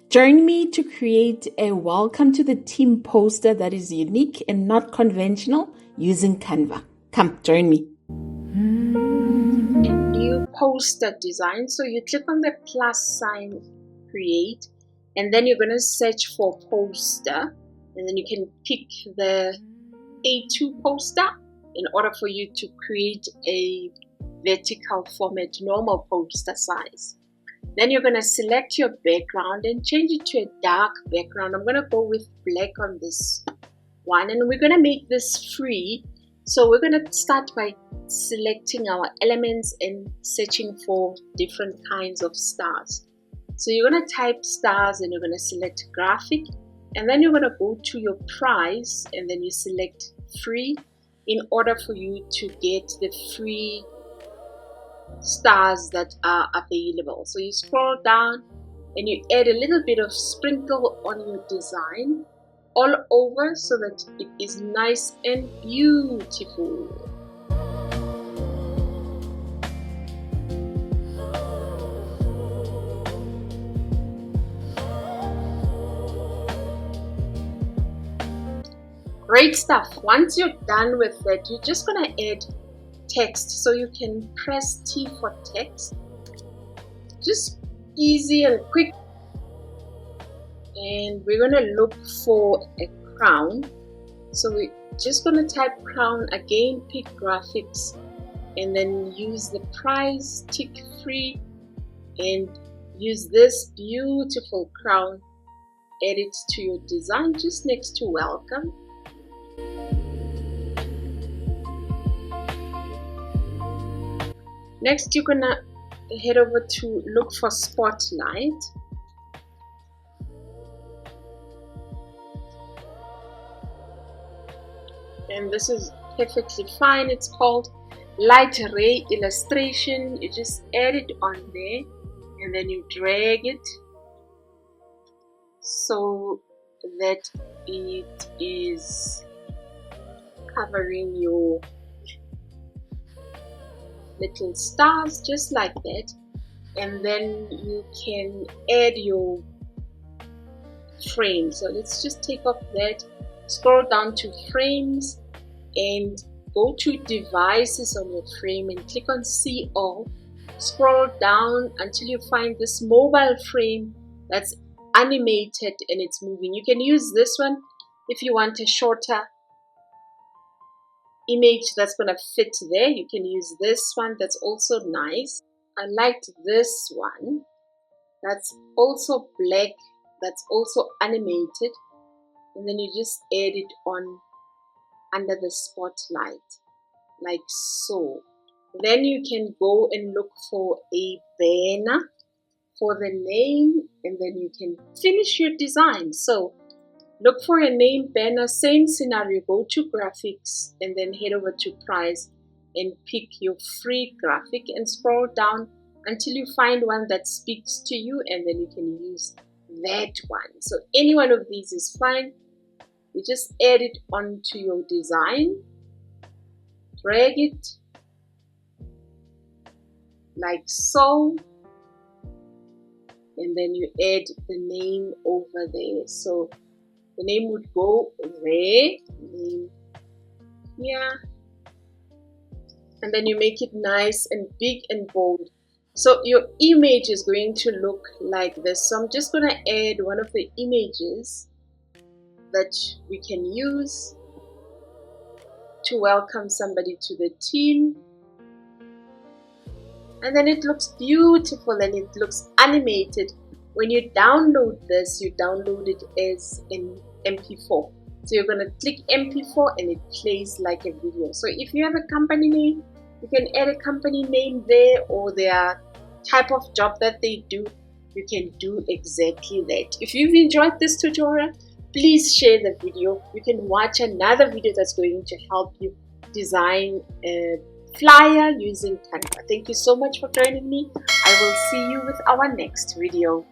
Join me to create a welcome to the team poster that is unique and not conventional using Canva. Come, join me. A new poster design. So you click on the plus sign, create, and then you're going to search for poster, and then you can pick the A2 poster in order for you to create a vertical format, normal poster size. Then you're going to select your background and change it to a dark background. I'm going to go with black on this one, and we're going to make this free. So we're going to start by selecting our elements and searching for different kinds of stars. So you're going to type stars and you're going to select graphic, and then you're going to go to your price and then you select free in order for you to get the free stars that are available. So you scroll down and you add a little bit of sprinkle on your design all over so that it is nice and beautiful. Great stuff. Once you're done with that, you're just going to add text. So you can press T for text. Just easy and quick. And we're going to look for a crown. So we're just going to type crown again, pick graphics, and then use the price, tick free, and use this beautiful crown. Add it to your design just next to welcome. Next, you're gonna head over to look for spotlight. And this is perfectly fine. It's called light ray illustration. You just add it on there and then you drag it so that it is covering your little stars just like that. And then you can add your frame. So let's just take off that, scroll down to frames and go to devices on your frame and click on see all. Scroll down until you find this mobile frame that's animated and it's moving. You can use this one if you want a shorter image that's going to fit there. You can use this one, that's also nice. I liked this one, that's also black, that's also animated, and then you just add it on under the spotlight like so. Then you can go and look for a banner for the name, and then you can finish your design. So look for a name banner, same scenario, go to graphics and then head over to price and pick your free graphic and scroll down until you find one that speaks to you, and then you can use that one. So any one of these is fine. You just add it onto your design, drag it like so, and then you add the name over there. So the name would go there, name here, and then you make it nice and big and bold. So your image is going to look like this. So I'm just going to add one of the images that we can use to welcome somebody to the team. And then it looks beautiful and it looks animated. When you download this, you download it as an MP4. So you're going to click MP4 and it plays like a video. So if you have a company name, you can add a company name there, or their type of job that they do. You can do exactly that. If you've enjoyed this tutorial, please share the video. You can watch another video that's going to help you design a flyer using Canva. Thank you so much for joining me. I will see you with our next video.